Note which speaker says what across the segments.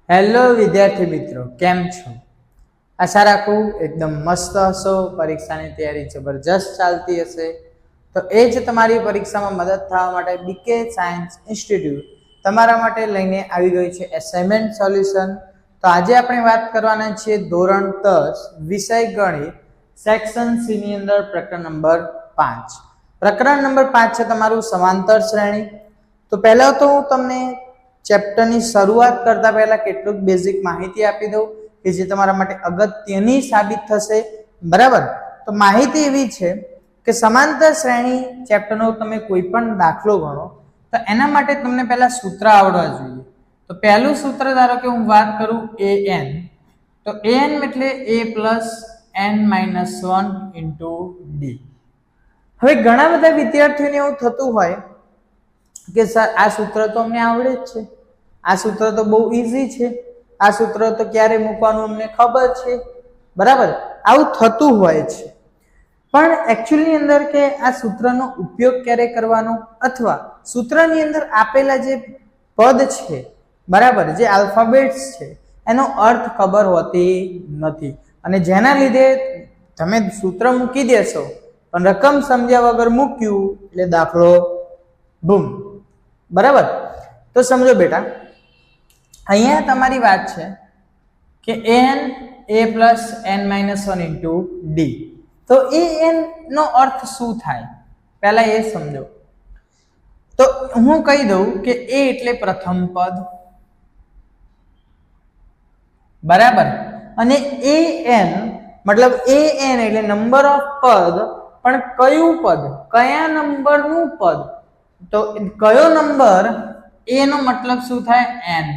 Speaker 1: Hello વિદ્યાર્થી મિત્રો, કેમ છો? આશા રાખું એકદમ મસ્ત હશો, પરીક્ષાની તૈયારી જબરજસ્ત ચાલતી હશે. તો એ જ તમારી પરીક્ષામાં મદદ થવા માટે બીકે સાયન્સ ઇન્સ્ટિટ્યૂટ તમારા માટે લઈને આવી ગઈ છે એસાઇનમેન્ટ સોલ્યુશન. તો આજે આપણે વાત કરવાના છીએ ધોરણ 10 વિષય ગણિત સેક્શન સી ની અંદર પ્રકરણ નંબર 5. પ્રકરણ નંબર 5 છે તમારું સમાંતર શ્રેણી. તો પહેલા તો હું તમને ચેપ્ટરની શરૂઆત કરતા પહેલા કેટલુંક બેઝિક માહિતી આપી દઉં કે જે તમારા માટે અગત્યની સાબિત થશે. બરાબર, તો માહિતી એવી છે કે સમાંતર શ્રેણી ચેપ્ટરનો તમે કોઈ પણ દાખલો ગણો તો એના માટે તમને પહેલા સૂત્ર આવડવા જોઈએ. તો પહેલું સૂત્ર ધારો કે હું વાત કરું an, તો an એટલે a plus n minus 1 into d. હવે ઘણા બધા વિદ્યાર્થીઓને એવું થતું હોય કે સર આ સૂત્ર તો અમને આવડે જ છે, આ સૂત્ર તો બહુ ઈઝી છે, આ સૂત્ર તો ક્યારે મૂકવાનું અમને ખબર છે. બરાબર, આવું થતું હોય છે. પણ એકચ્યુઅલી અંદર કે આ સૂત્રનો ઉપયોગ ક્યારે કરવાનો અથવા સૂત્રની અંદર આપેલા જે પદ છે, બરાબર, જે આલ્ફાબેટ્સ છે એનો અર્થ ખબર હોતી નથી. અને જેના લીધે તમે સૂત્ર મૂકી દેશો પણ રકમ સમજ્યા વગર મૂક્યું એટલે દાખલો બૂમ. બરાબર, તો સમજો બેટા, અહીંયા તમારી વાત છે કે an a plus n minus 1 into d. તો an નો અર્થ શું થાય પહેલા એ સમજો. તો હું કહી દઉં કે a એટલે પ્રથમ પદ, બરાબર, અને an મતલબ an એટલે નંબર ઓફ પદ, પણ કયું પદ, કયા નંબરનું પદ. તો કયો નંબર, a નો મતલબ શું થાય n,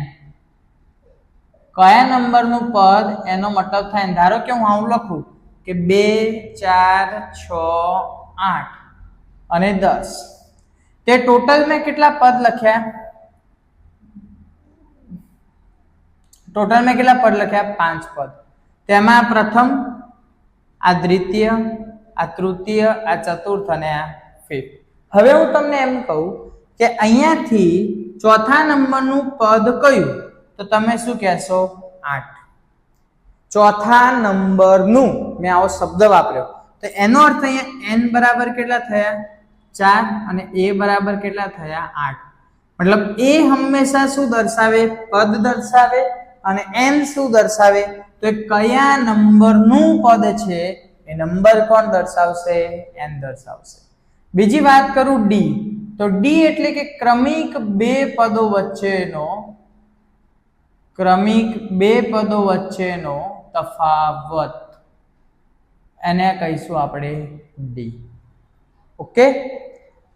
Speaker 1: કયા નંબરનું પદ એનો મતલબ થાય. ધારો કે હું આવું લખું કે 2 4 6 8 અને 10, તે ટોટલ મેં કેટલા પદ લખ્યા, ટોટલ મેં કેટલા પદ લખ્યા, 5 પદ. તેમાં પ્રથમ, આ દ્વિતીય, આ તૃતીય, આ ચતુર્થ અને આ ફિફ્થ. હવે હું તમને એમ કહું કે અહીંયાથી ચોથા નંબરનું પદ કયું, તો તમે શું કહેશો, 8. ચોથા નંબરનું, મેં આવો શબ્દ વાપર્યો, તો એનો અર્થ અહીંયા n બરાબર કેટલા થયા, 4, અને a બરાબર કેટલા થયા, 8. મતલબ a હંમેશા શું દર્શાવે, પદ દર્શાવે, અને n શું દર્શાવે, તો કયા નંબરનું પદ છે એ નંબર કોણ દર્શાવશે, n દર્શાવશે. બીજી વાત કરું d, તો d એટલે કે ક્રમિક બે પદો વચ્ચેનો, ક્રમિક બે પદો વચ્ચેનો તફાવત, એને કહીશું આપણે d. ઓકે,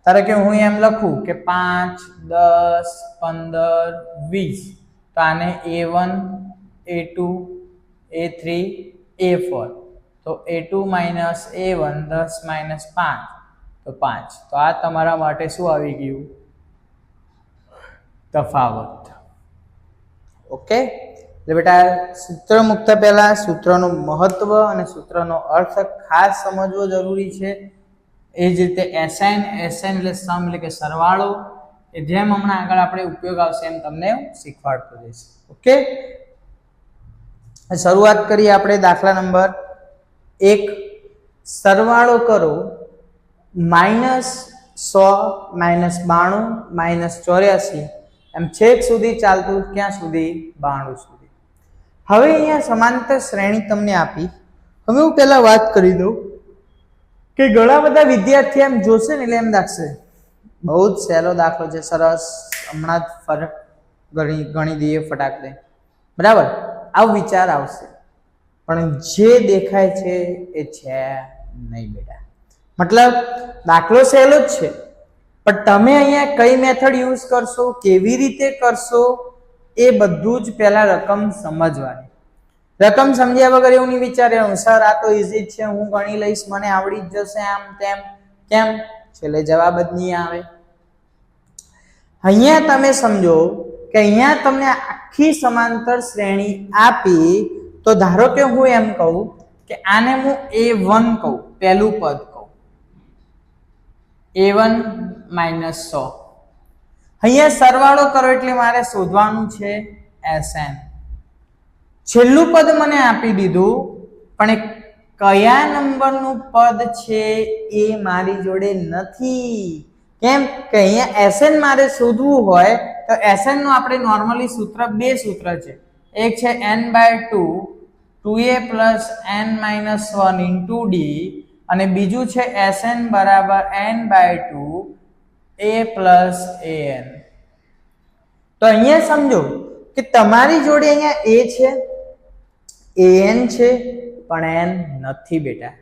Speaker 1: ધારો કે હું એમ લખું કે 5 10 15 20, તો આને a1 a2 a3 a4, તો a2 minus a1 10 minus 5, તો 5. તો આ તમારા માટે શું આવી ગયું, તફાવત. ઓકે, એટલે બેટા સૂત્ર મૂકતા પહેલા સૂત્રનું મહત્વ અને સૂત્રનો અર્થ ખાસ સમજવો જરૂરી છે. એ જ રીતે એસાઇન, એસાઇન એટલે સમ એટલે કે સરવાળો, એ જેમ હમણાં આગળ આપણે ઉપયોગ આવશે એમ તમને શીખવાડતો જઈશ. ઓકે, શરૂઆત કરીએ આપણે દાખલા નંબર 1. સરવાળો કરો -100 -92 -84 એમ છેક સુધી ચાલતું, ક્યાં સુધી, 92 સુધી. હવે અહીંયા સમાંતર શ્રેણી તમને આપી. હવે હું પહેલા વાત કરી દઉં કે ઘણા બધા વિદ્યાર્થી એમ જોશે ને એટલે એમ લાગશે બહુ જ સહેલો દાખલો છે, સરસ, હમણાં જ ફરક ગણી દઈએ ફટાક દે. બરાબર, આવો વિચાર આવશે, પણ જે દેખાય છે એ છે નહીં બેટા. મતલબ દાખલો સહેલો જ છે, પણ તમે અહીંયા કઈ મેથડ યુઝ કરશો, કેવી રીતે કરશો, એ બધું જ પહેલા રકમ સમજવાની. રકમ સમજ્યા વગર એવું નહીં વિચાર્યું સર આ તો ઈઝી જ છે, હું ગણી લઈશ, મને આવડી જ જશે, આમ તેમ. કેમ? છેલ્લે જવાબ જ નહીં આવે. અહીંયા તમે સમજો કે અહીંયા તમને આખી સમાંતર શ્રેણી આપી, તો ધારો કે હું એમ કહું કે આને હું a1 કહું, પહેલું પદ કહું, a1 -100. અહીંયા સરવાળો કરો એટલે મારે શોધવાનું છે Sn. છેલ્લું પદ મને આપી દીધું, પણ કયા નંબરનું પદ છે એ મારી જોડે નથી. કેમ કે અહીંયા Sn મારે શોધવું હોય તો Sn નું આપણે નોર્મલી સૂત્ર બે સૂત્ર છે. એક છે n/2 2a + n-1 * d અને બીજું છે Sn બરાબર n/2 a + an. તો અહીંયા સમજો કે તમારી જોડે અહીંયા a છે, an છે, પણ n નથી બેટા.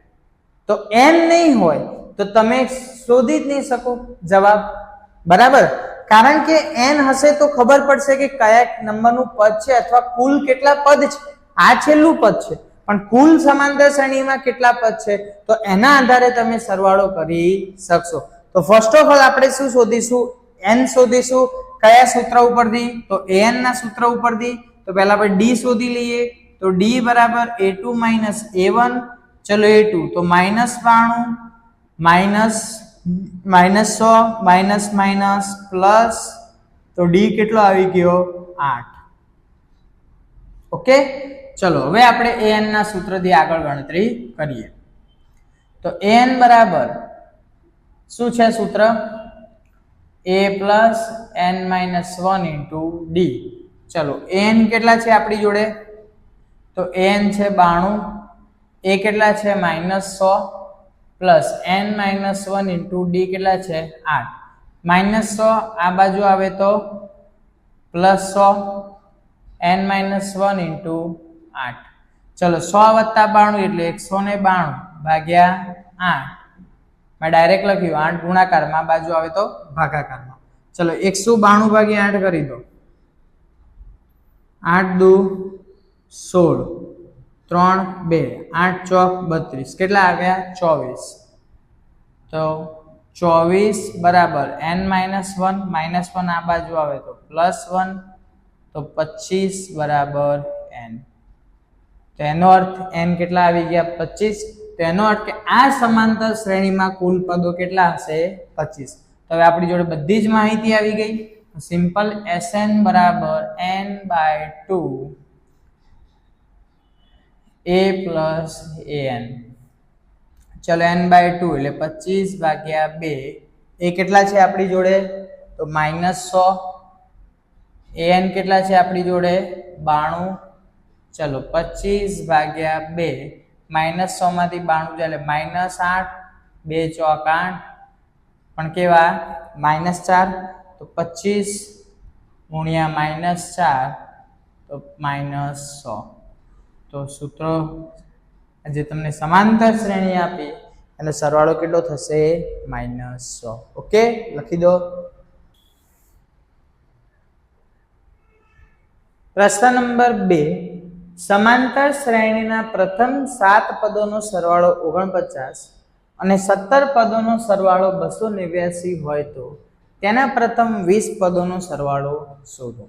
Speaker 1: તો n નહીં હોય તો તમે શોધી જ નહીં શકો જવાબ, બરાબર? કારણ કે n હશે તો ખબર પડશે કે કયા નંબરનું પદ છે અથવા કુલ કેટલા પદ છે. આ છેલ્લું પદ છે, પણ કુલ સમાંતર શ્રેણીમાં કેટલા પદ છે તો એના આધારે તમે સરવાળો કરી શકશો. તો ફર્સ્ટ ઓફ ઓલ આપણે શું શોધીશું? n શોધીશું. કયા સૂત્ર ઉપરથી? તો an ના સૂત્ર ઉપરથી. તો પહેલા આપણે d શોધી લઈએ. તો d બરાબર a2 - a1. ચલો a2 તો -92 -100 માઇનસ પ્લસ, તો d કેટલો આવી ગયો? 8. ઓકે, ચલો હવે આપણે an ના સૂત્રથી આગળ ગણતરી કરીએ. તો an બરાબર શું છે સૂત્ર? a + n-1 * d. ચલો an કેટલા છે આપણી જોડે? તો an છે 92, a કેટલા છે? -100 પ્લસ n-1 * d કેટલા છે? 8. -100 આ બાજુ આવે તો +100 n-1 * 8. ચલો 100 + 92 એટલે 192 ભાગ્યા 8. મેં ડાયરેક્ટ લખ્યું 8 ગુણાકારમાં, બાજુ આવે તો ભાગાકારમાં. ચલો 192 ભાગ્યા 8 કરી દો. 8 દુ 16, 3 2, 8 ચોક 32. કેટલા આવ્યા? 24. તો 24 બરાબર n-1 -1 આ બાજુ આવે તો +1, તો 25 બરાબર n. તો એનો અર્થ n કેટલા આવી ગયા? 25. તો એનો અર્થ કે આ સમાંતર શ્રેણીમાં કુલ પદો કેટલા હશે? 25. તો હવે આપણી જોડે બધી જ માહિતી આવી ગઈ. સિમ્પલ Sn બરાબર n/2 a + an. ચલો n/2 એટલે 25/2. એ કેટલા છે આપણી જોડે? તો -100. an કેટલા છે આપણી જોડે? 92. ચલો 25/2 -100 માંથી 92 જાય એટલે -8, 2 ચોક 8, પણ કેવા? -4. તો 25 ગુણ્યા -4 તો -100. તો સૂત્રો જે તમને સમાંતર શ્રેણી આપી એનો સરવાળો કેટલો થશે? -100. ઓકે, લખી દો. પ્રશ્ન નંબર 2. સમાંતર શ્રેણીના પ્રથમ 7 પદોનો સરવાળો 49 અને 17 પદોનો સરવાળો 289 હોય તો તેના પ્રથમ 20 પદોનો સરવાળો શોધો.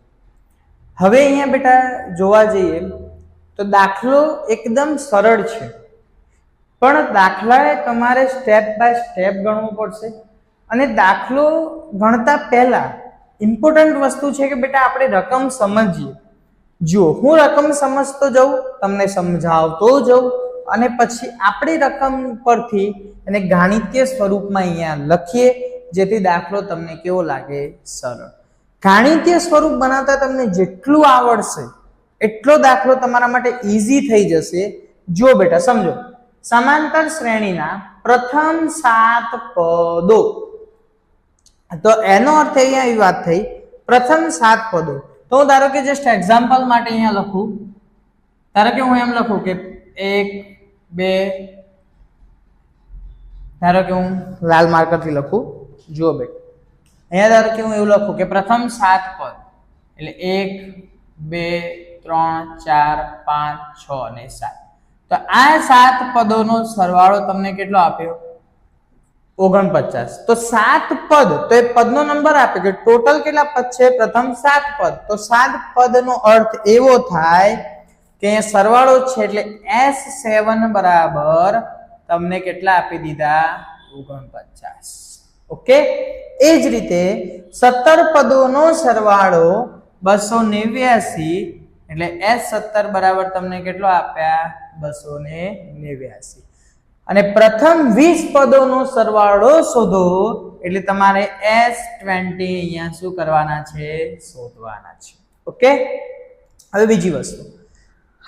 Speaker 1: હવે અહીંયા બેટા જોવા જઈએ તો દાખલો એકદમ સરળ છે, પણ દાખલાએ તમારે સ્ટેપ બાય સ્ટેપ ગણવો પડશે. અને દાખલો ગણતા પહેલા ઇમ્પોર્ટન્ટ વસ્તુ છે કે બેટા આપણે રકમ સમજીએ. જો હું રકમ સમજતો જાઉં, તમને સમજાવતો જાઉં, અને પછી આપણે રકમ પરથી એને ગાણિતીય સ્વરૂપમાં અહીંયા લખીએ, જેથી દાખલો તમને કેવો લાગે? સરળ. ગાણિતીય સ્વરૂપ બનાવતા તમને જેટલું આવડશે એટલો દાખલો તમારા માટે ઈઝી થઈ જશે. જો બેટા સમજો, સમાંતર શ્રેણીના પ્રથમ 7 પદો. તો એનો અર્થ અહીંયા એવી વાત થઈ, પ્રથમ 7 પદો. તો ધારો કે જસ્ટ એક્ઝામ્પલ માટે અહીંયા લખું, ધારો કે હું એમ લખું કે 1 2, ધારો કે હું લાલ માર્કરથી લખું. જુઓ બેટા, અહીંયા ધારો કે હું એવું લખું કે પ્રથમ 7 પદ એટલે 1 2 3 4 5 6 અને 7. તો આ 7 પદોનો સરવાળો તમને કેટલો આપ્યો? 49. તો 7 પદ, તો એ પદનો નંબર આપે કે ટોટલ કેટલા પદ છે? પ્રથમ 7 પદ. તો 7 પદનો અર્થ એવો થાય કે સરવાળો છે એટલે S7 બરાબર તમને કેટલા આપી દીધા? 49. ઓકે, એ જ રીતે 17 પદોનો સરવાળો 289 એટલે S17 બરાબર તમને કેટલો આપ્યા 289 અને પ્રથમ 20 પદોનો સરવાળો શોધો એટલે તમારે S20 અહીંયા શું કરવાના છે શોધવાના છે ઓકે હવે બીજી વસ્તુ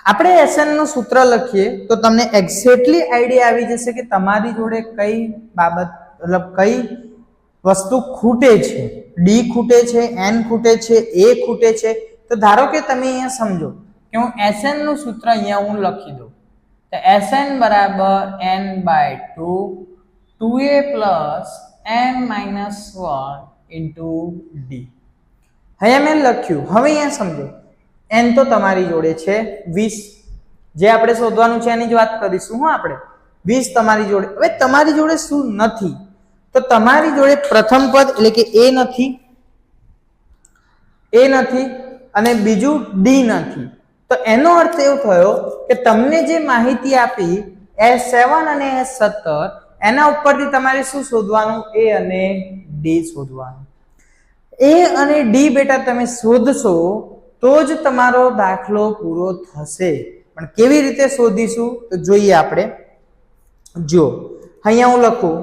Speaker 1: આપણે SN નું સૂત્ર લખીએ તો તમને એક્ઝેક્ટલી આઈડિયા આવી જશે કે તમારી જોડે કઈ બાબત મતલબ કઈ વસ્તુ ખૂટે છે D ખૂટે છે N ખૂટે છે A ખૂટે છે તો ધારો કે તમે અહીંયા સમજો કે હું SN નું સૂત્ર અહીંયા હું લખી દઉં તો SN બરાબર n/2 2a plus n minus 1 into D હવે મેં લખ્યું હવે અહીંયા સમજો n તો તમારી જોડે છે 20 જે આપણે શોધવાનું છે એની જ વાત કરીશું હું આપણે 20 તમારી જોડે હવે તમારી જોડે શું નથી તો તમારી જોડે પ્રથમ પદ એટલે કે a નથી અને બીજું d નથી તો એનો અર્થ એવો થયો કે તમને જે માહિતી આપી S7 અને S17 એના ઉપરથી તમારે શું શોધવાનું a અને d શોધવાનું a અને d બેટા તમે શોધશો તો જ તમારો દાખલો પૂરો થશે પણ કેવી રીતે શોધીશું તો જોઈએ આપણે જો અહીંયા હું લખું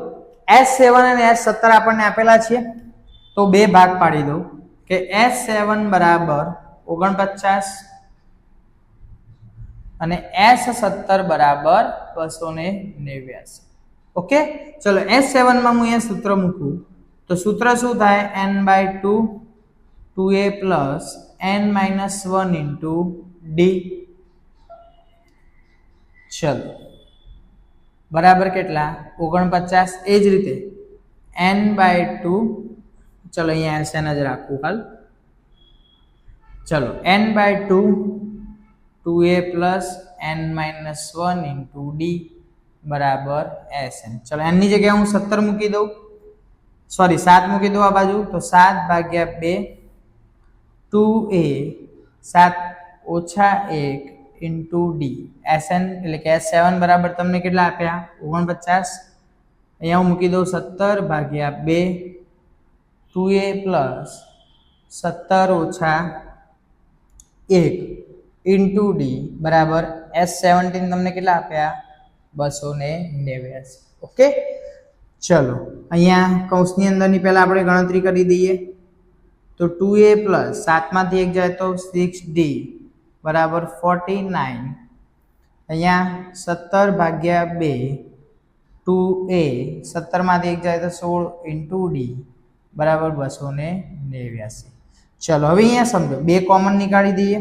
Speaker 1: S7 અને S17 આપણને આપેલા છે તો બે ભાગ પાડી દઉં કે S7 બરાબર 49 અને S17 બરાબર 289 ઓકે ચલો S7 માં હું અહીંયા સૂત્ર મૂકું તો સૂત્ર શું થાય n/2 2a plus n minus 1 into d ચલો બરાબર કેટલા 49 એ જ રીતે n/2 ચલો અહીંયા SN જ રાખું હાલ ચલો n/2 2a plus n minus 1 into d બરાબર SN ચલો n ની જગ્યાએ હું 17 મૂકી દઉં સોરી 7 મૂકી દઉં આ બાજુ તો 7/2 2a 7 ઓછા 1 into d SN એટલે કે S7 બરાબર તમને કેટલા આપ્યા 49 અહીંયા હું મૂકી દઉં 17/2 2a plus 17 ઓછા 1 into d બરાબર S17 તમને કેટલા આપ્યા 289 ઓકે ચલો અહીંયા કૌંસની અંદરની પહેલા આપણે ગણતરી કરી દઈએ તો 2a plus 7 માંથી 1 જાય તો 6d બરાબર 49 અહીંયા 17/2 2a 17 માંથી 1 જાય તો 16 into d બરાબર 289 ચલો હવે અહીંયા સમજો બે કોમન નીકાળી દઈએ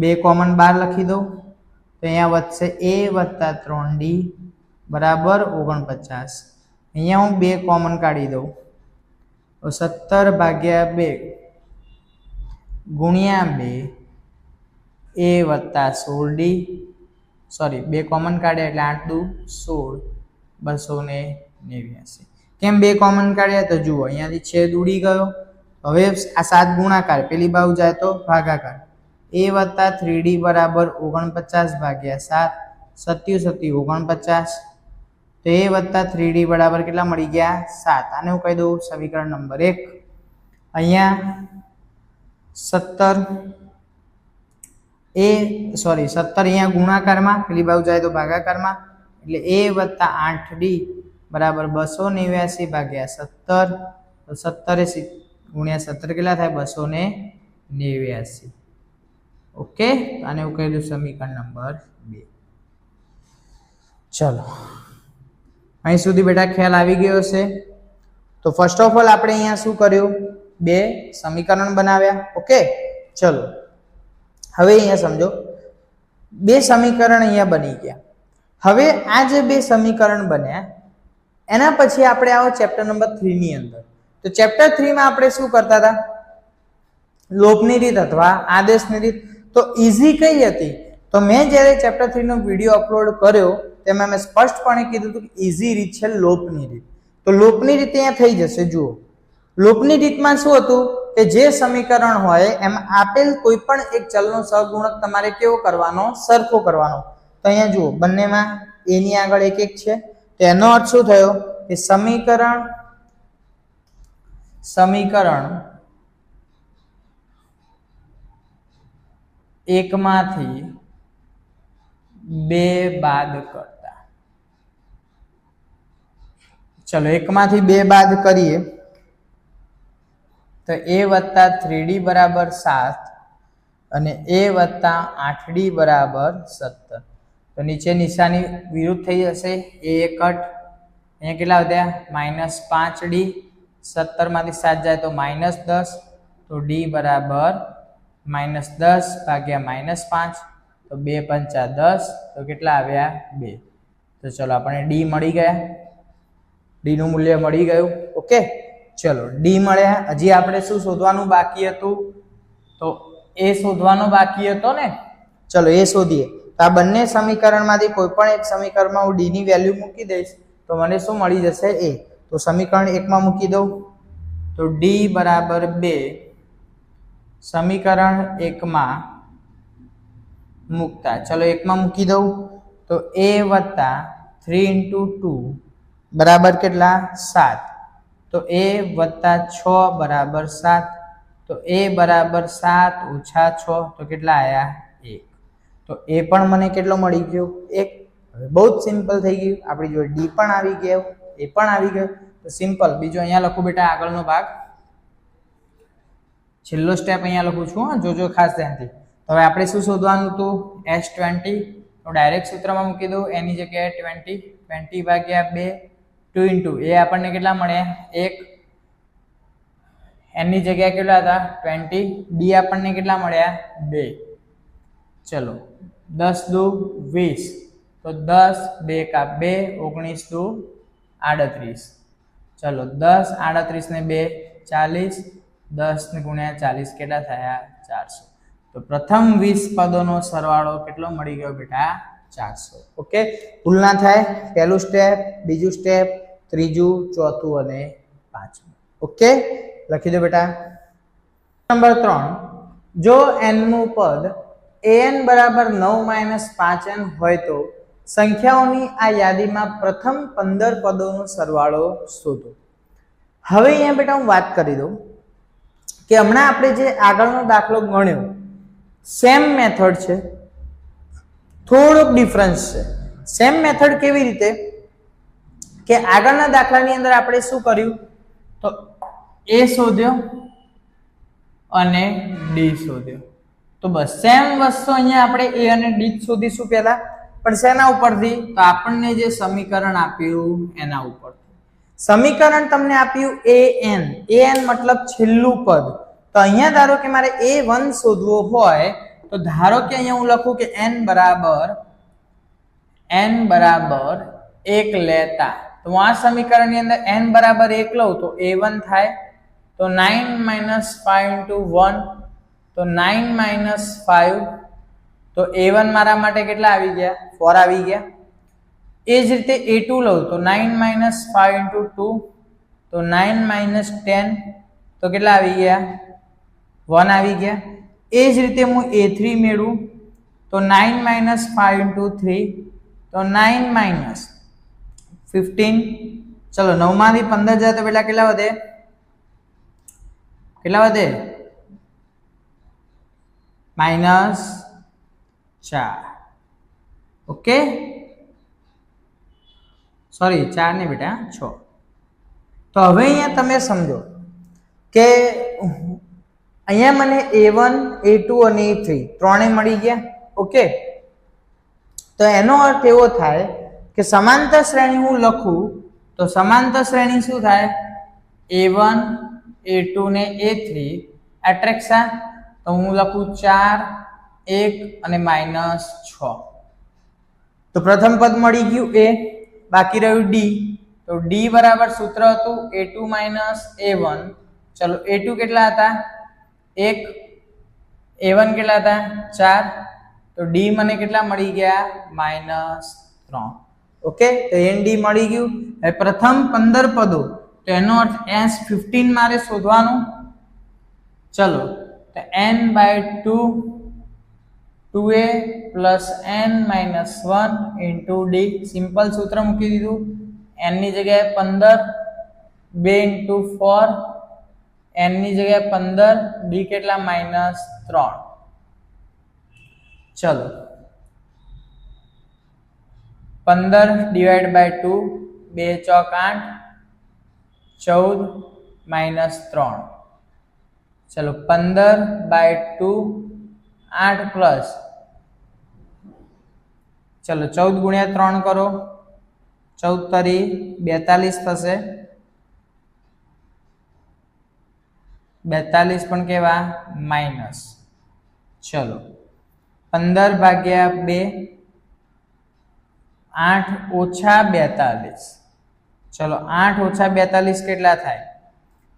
Speaker 1: બે કોમન બાર લખી દઉં તો અહીંયા વધશે a વત્તા 3d બરાબર 49 અહીંયા હું બે કોમન કાઢી દઉં તો 17/2 ગુણ્યા 2 a વત્તા 16d સોરી બે કોમન કાઢ્યા એટલે 8 દુ 16 289 કેમ બે કોમન કાઢ્યા તો જુઓ અહીંયાથી છેદ ઉડી ગયો હવે આ 7 ગુણાકાર પેલી બાજુ જાય તો ભાગાકાર a વત્તા 3d બરાબર 49/7 77 49 તો a વત્તા 3d બરાબર કેટલા મળી ગયા 7 આને હું કહી દઉં સમીકરણ નંબર 1 અહીંયા 17 અહીંયા ગુણાકારમાં પેલી બાજુ જાય તો ભાગાકારમાં એટલે a વત્તા 8d બરાબર 289/17 તો 17 ગુણ્યા 17 કેટલા થાય 289 ઓકે આને હું કહી દઉં સમીકરણ નંબર 2 ચલો અહીં સુધી બેટા ખ્યાલ આવી ગયો છે તો ફર્સ્ટ ઓફ ઓલ આપણે અહીંયા શું કર્યું બે સમીકરણ બનાવ્યા ઓકે ચલો હવે અહીંયા સમજો બે સમીકરણ અહીંયા બની ગયા હવે આ જે બે સમીકરણ બન્યા એના પછી આપણે આવો ચેપ્ટર નંબર 3 ની અંદર તો ચેપ્ટર 3 માં આપણે શું કરતા હતા લોપની રીત અથવા આદેશની રીત તો ઈઝી કઈ હતી તો મેં જ્યારે ચેપ્ટર 3 નો વિડિયો અપલોડ કર્યો તેમાં મેં સ્પષ્ટપણે કીધું હતું કે ઈઝી રીત છે લોપની રીત તો લોપની રીત અહીંયા થઈ જશે જુઓ લોપની રીતમાં શું હતું કે જે સમીકરણ હોય એમાં આપેલ કોઈ પણ એક ચલનો સહગુણક તમારે કેવો કરવાનો સરખો કરવાનો તો અહીંયા જુઓ બંનેમાં a ની આગળ 1 1 છે તો એનો અર્થ શું થયો કે સમીકરણ એકમાંથી 2 બાદ કરતા, ચલો એકમાંથી 2 બાદ કરીએ તો a વત્તા 3d બરાબર 7 અને a વત્તા 8d બરાબર 17. તો નીચે નિશાની વિરુદ્ધ થઈ જશે, a કટ, અહીંયા કેટલા વધ્યા -5d, 17 માંથી 7 જાય તો -10, તો d બરાબર -10 ભાગ્યા -5, તો 2 પંચા 10, તો કેટલા આવ્યા 2. તો ચલો આપણે d મળી ગયા, d નું મૂલ્ય મળી ગયું. ઓકે, ચલો d મળ્યા. હજી આપણે શું શોધવાનું બાકી હતું? તો a શોધવાનો બાકી હતો ને. ચલો એ શોધીએ. તો આ બંને સમીકરણમાંથી કોઈ પણ એક સમીકરણમાં હું d ની વેલ્યુ મૂકી દઈશ તો મને શું મળી જશે? a. તો સમીકરણ 1 માં મૂકી દઉં તો d બરાબર 2, સમીકરણ 1 માં મૂકતા, ચલો 1 માં મૂકી દઉં તો a વત્તા 3 × 2 બરાબર કેટલા? 7. તો a વત્તા 6 બરાબર 7. તો a બરાબર 7 ઓછા 6, તો કેટલા આયા? 1. તો a પણ મને કેટલો મળી ગયો? 1. હવે બહુ જ સિમ્પલ થઈ ગયું, આપણી જોડે d પણ આવી ગયો, a પણ આવી ગયો. તો સિમ્પલ. બીજો અહીંયા લખું બેટા આગળનો ભાગ, છેલ્લો સ્ટેપ અહીંયા લખું છું, જોજો ખાસ ધ્યાનથી. તો હવે આપણે શું શોધવાનું હતું? s20. તો ડાયરેક્ટ સૂત્રમાં મૂકી દઉં, એની જગ્યાએ 20, 20 ભાગ્યા 2, 2 × a આપણને કેટલા મળ્યા? 1. એની જગ્યાએ કેટલા હતા? 20. d આપણને કેટલા મળ્યા? 2. ચલો 10 દુ 20, તો 10, 2 કા 2, 19 દુ 38. ચલો 10, 38 ને 2 40, 10 ને ગુણ્યા 40 કેટલા થયા? 400. તો પ્રથમ 20 પદોનો સરવાળો કેટલો મળી ગયો બેટા? 400. ઓકે, ભૂલ ના થાય. પહેલું સ્ટેપ, બીજું સ્ટેપ, ત્રીજું, ચોથું અને પાંચમું. ઓકે, લખી દો બેટા. નંબર 3, જો n નું પદ an બરાબર 9 - 5n હોય તો સંખ્યાઓની આ યાદીમાં પ્રથમ 15 પદોનો સરવાળો શોધો. હવે અહીંયા બેટા હું વાત કરી દઉં કે હમણાં આપણે જે આગળનો દાખલો ગણ્યો સેમ મેથડ છે, થોડોક ડિફરન્સ છે. સેમ મેથડ કેવી રીતે કે આગળના દાખલાની અંદર આપણે શું કર્યું? તો a શોધ્યો અને d શોધ્યો. તો બસ સેમ વસ્તુ અહીંયા આપણે a અને d શોધીશું પહેલા, પણ શેના ઉપરથી? તો આપણને જે સમીકરણ આપ્યું એના ઉપરથી. સમીકરણ તમને આપ્યું an, an મતલબ છેલ્લું પદ. તો અહીંયા ધારો કે મારે a1 શોધવો હોય તો ધારો કે અહીંયા હું લખું કે n બરાબર 1 લેતા, તો આ સમીકરણની અંદર n બરાબર 1 લઉં તો a1 થાય. તો 9 - 5 × 1, તો 9 - 5, તો a1 મારા માટે કેટલા આવી ગયા? 4 આવી ગયા. એ જ રીતે a2 લઉં તો 9 - 5 × 2, તો 9 - 10, તો કેટલા આવી ગયા? 1 આવી ગયા. એ જ રીતે હું a3 મેળવું તો 9 - 5 × 3, તો 9 - 15. ચલો 9 માંથી 15 જાય તો પેલા કેટલા વધે? કેટલા વધે? -4. ઓકે, સોરી 4 નહીં બેટા, 6. તો હવે અહીંયા તમે સમજો કે અહીંયા મને a1, a2 અને a3 ત્રણેય મળી ગયા. ઓકે, તો એનો અર્થ એવો થાય કે સમાંતર શ્રેણી હું લખું તો સમાંતર શ્રેણી શું થાય? a1, a2 ને a3 એટ્રેક્શન. તો હું લખું 4, 1 અને -6. તો પ્રથમ પદ મળી ગયું a, બાકી રહ્યું d. તો d બરાબર સૂત્ર હતું a2 - a1. ચલો a2 કેટલા હતા? 1, a1 કેટલા હતા? 4. તો d મને કેટલા મળી ગયા? -3. ઓકે, તો n d મળી ગયું. હવે પ્રથમ 15 પદો, તો એનો અર્થ s15 મારે શોધવાનું. ચલો તો n/2 2a + n - 1 × d. Simple સૂત્ર મૂકી દીધું. n ની જગ્યાએ 15, 2 × 4, n ની જગ્યાએ 15, d કેટલા? -3. ચલો 15 ડિવાઈડ બાય 2 2 ચોક 8 14 માઇનસ 3 ચલો 15 બાય 2 8 પ્લસ ચલો 14 ગુણ્યા 3 કરો 14 તરી 42 થશે 42 પણ કેવા માઇનસ ચલો 15 ભાગ્યા 2 8 ઓછા 42 ચલો 8 ઓછા 42 કેટલા થાય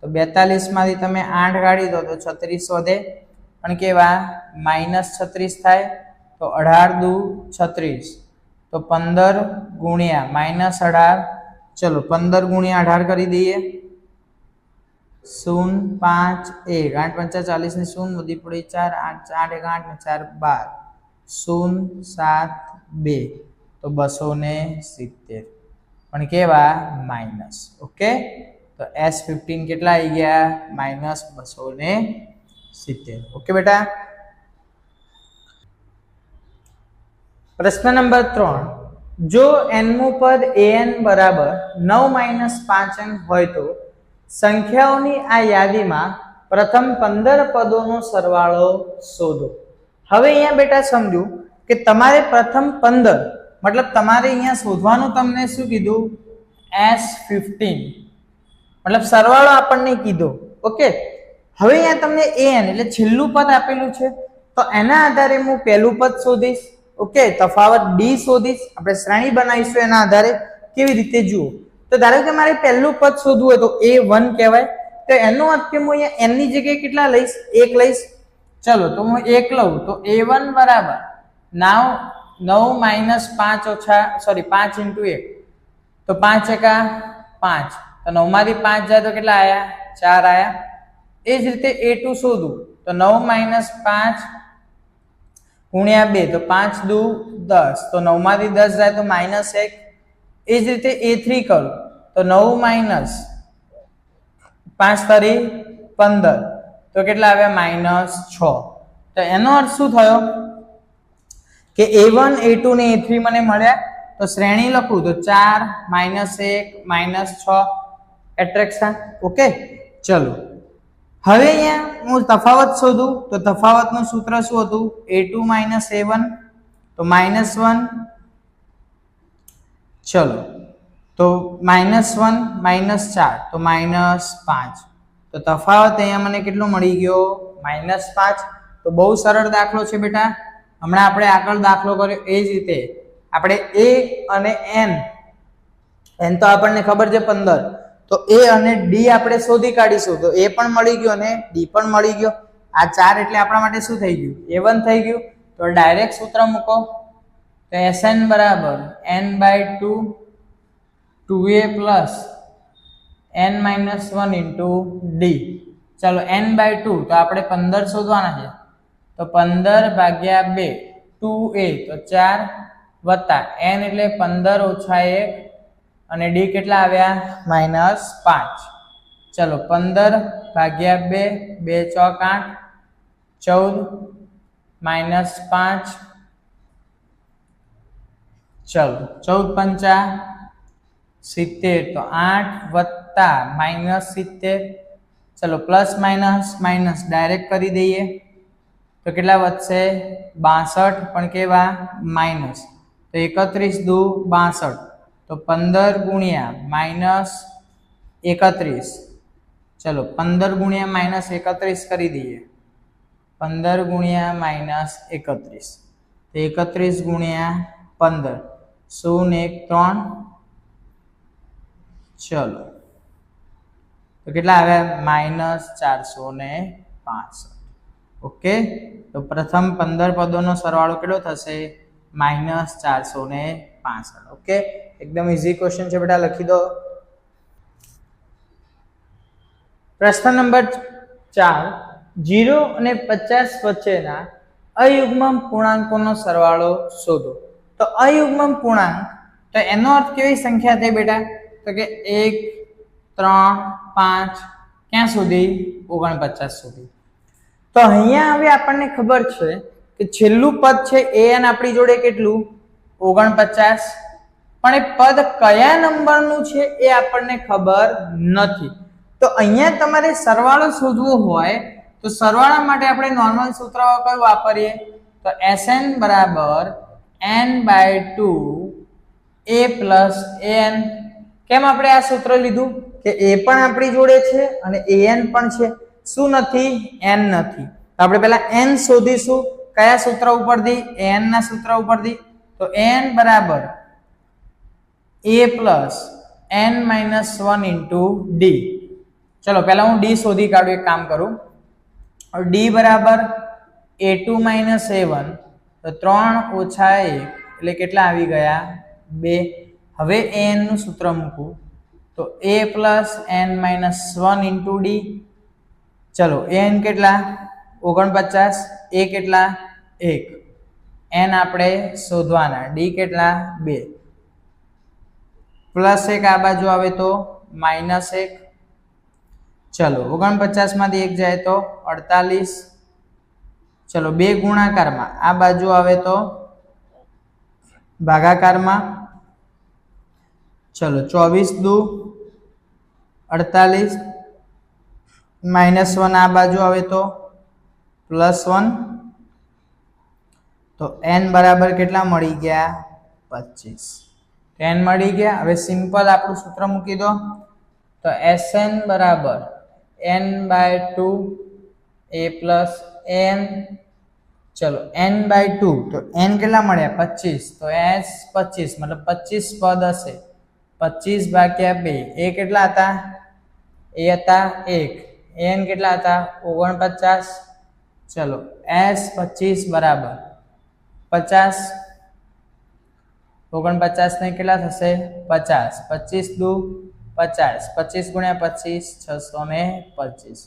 Speaker 1: તો 42 માંથી તમે 8 કાઢી દો તો 36 વધે પણ કેવા માઇનસ 36 થાય તો 18 દુ 36 તો 15 ગુણ્યા માઇનસ 18 ચલો 15 ગુણ્યા 18 કરી દઈએ 0 5 1 8 5 40 ને 0 વધી પડી 4 8 8 1 8 ને 4 12 0 7 2 તો 270 પણ કેવા માઇનસ ઓકે તો S15 કેટલા આવી ગયા માઇનસ 270 ઓકે બેટા પ્રશ્ન નંબર 3 જો nમું પદ an બરાબર 9 - 5n હોય તો સંખ્યાઓની આ યાદીમાં પ્રથમ 15 પદોનો સરવાળો શોધો હવે અહીંયા બેટા સમજો કે તમારે પ્રથમ 15 मतलब તમારે અહીંયા શોધવાનું તમને શું કીધું S15 मतलब સરવાળો આપણને કીધો ઓકે હવે અહીંયા તમને an એટલે છેલ્લું પદ આપેલું છે તો એના આધારે હું પહેલું પદ શોધીશ ઓકે તફાવત d શોધીશ આપણે શ્રેણી બનાવીશું એના આધારે કેવી રીતે જુઓ તો ધારો કે મારે પહેલું પદ શોધવું હોય તો a1 કહેવાય તો એનો અર્થ કે હું અહીંયા n ની જગ્યાએ કેટલા લઈશ 1 લઈશ ચલો તો હું 1 લઉં તો a1 બરાબર નાવ 9 - 5 ઓછા સોરી 5 * 1 તો 5 એકા 5 તો 9 માંથી 5 જાય તો કેટલા આયા 4 આયા એ જ રીતે a2 શોધું તો 9 - 5 ગુણ્યા 2 તો 5 દુ 10 તો 9 માંથી 10 જાય તો -1 એ જ રીતે a3 કરું તો 9 - 5 તરી 15 તો કેટલા આવ્યા -6 તો એનો અર્થ શું થયો કે a1 a2 ને a3 મને મળ્યા તો શ્રેણી લખું તો 4 -1 -6 એટ્રેક્શન ઓકે ચલો હવે અહીંયા હું તફાવત શોધું તો તફાવતનું સૂત્ર શું હતું a2 - a1 તો -1 ચલો તો -1 -4 તો -5 તો તફાવત અહીંયા મને કેટલો મળી ગયો -5 તો બહુ સરળ દાખલો છે બેટા હમણાં આપણે આગળ દાખલો કર્યો એ જ રીતે આપણે a અને n તો આપણને ખબર છે 15 તો a અને d આપણે શોધી કાઢીશું તો a પણ મળી ગયો અને d પણ મળી ગયો આ 4 એટલે આપણા માટે શું થઈ ગયું a1 થઈ ગયું તો ડાયરેક્ટ સૂત્ર મૂકો તો sn બરાબર n/2 2a plus n minus 1 into d चलो n/2 तो આપણે 15 શોધવાના છે તો 15 ભાગ્યા 2 2a તો 4 વત્તા n એટલે 15 ઓછા 1 અને d કેટલા આવ્યા -5 ચલો 15 ભાગ્યા 2 2 ચોક 8 14 -5 चलो 14 पंचा 70 तो 8 वत्ता -70 चलो प्लस माइनस माइनस डायरेक्ट करी दईए तो केटला वधशे 62 पण केवा माइनस तो 31 दू 62 तो 15 गुणिया -31 चलो 15 गुणिया -31 करी दीए 15 गुणिया -31 तो 31 गुणिया 15 0 1 3 चलो तो કેટલા આવ્યા -465 ओके तो प्रथम 15 પદોનો સરવાળો કેટલો થશે -465 ओके एकदम इजी क्वेश्चन છે બેટા લખી દો प्रश्न नंबर 4 0 અને 50 વચ્ચેના અયુગ્મ પૂર્ણાંકોનો સરવાળો શોધો तो अयुग्म पूर्णांक तो एनो अर्थ केवी संख्या थी बेटा तो के 1 3 5 क्या सुधी 49 सुधी तो अहींया हवे आपने खबर छे कि કે છેલ્લું પદ છે an આપણી જોડે કેટલું 49, પણ એ પદ કયા નંબરનું છે એ આપણને ખબર નથી. તો અહીંયા તમારે સરવાળો શોધવો હોય તો સરવાળા માટે આપણે નોર્મલ સૂત્ર કયું વાપરીએ? તો Sn બરાબર n/2 a plus an. કેમ આપણે આ સૂત્ર લીધું કે a પણ આપણી જોડે છે અને an પણ છે, શું નથી? n નથી. તો આપણે પહેલા n શોધીશું. કયા સૂત્ર ઉપરથી? an ના સૂત્ર ઉપરથી. તો n બરાબર a plus n minus 1 into d. ચલો પહેલા હું d શોધી કાઢું, એક કામ કરું. d બરાબર a2 minus a1, તો 3 ઓછા 1 એટલે કેટલા આવી ગયા? 2. હવે an નું સૂત્ર મૂકું તો a plus n minus 1 into d. ચલો an કેટલા? 49, a કેટલા? 1. n આપણે શોધવાના, d કેટલા? 2. પ્લસ 1 આ બાજુ આવે તો માઇનસ 1. ચલો 49 માંથી 1 જાય તો 48. ચલો 2 ગુણાકારમાં આ બાજુ આવે તો ભાગાકારમાં. ચલો 24 દુ 48, -1 આ બાજુ આવે તો +1. તો n બરાબર કેટલા મળી ગયા? 25. n મળી ગયા. હવે સિમ્પલ આપણું સૂત્ર મૂકી દો. તો Sn બરાબર n/2 a plus n. ચલો n/2, તો n કેટલા મળ્યા? 25. તો s 25 મતલબ 25 પદ હશે. 25 ભાગ્યા 2. a કેટલા હતા? a હતા 1. n કેટલા હતા? 49. ચલો s 25 બરાબર 50. 49 ને કેટલા થશે? 50. 25 દુ 50. 25 ગુણ્યા 25 625.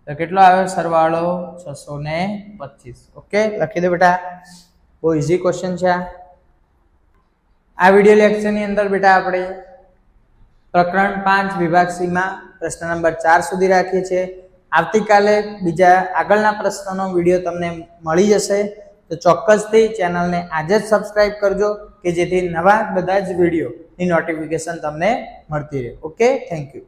Speaker 1: તો કેટલો આવ્યો સરવાળો? 625. ઓકે, લખી દો બેટા. બહુ ઈઝી ક્વેશ્ચન છે આ વિડિયો લેક્ચરની અંદર બેટા આપણે પ્રકરણ 5 વિભાગ સી માં પ્રશ્ન નંબર 4 સુધી રાખીએ છીએ. આવતીકાલે બીજા આગળના પ્રશ્નનો વિડિયો તમને મળી જશે. તો ચોક્કસથી ચેનલને આજે જ સબસ્ક્રાઇબ કરજો કે જેથી નવા બધા જ વિડિયોની નોટિફિકેશન તમને મળતી રહે. Okay, thank you.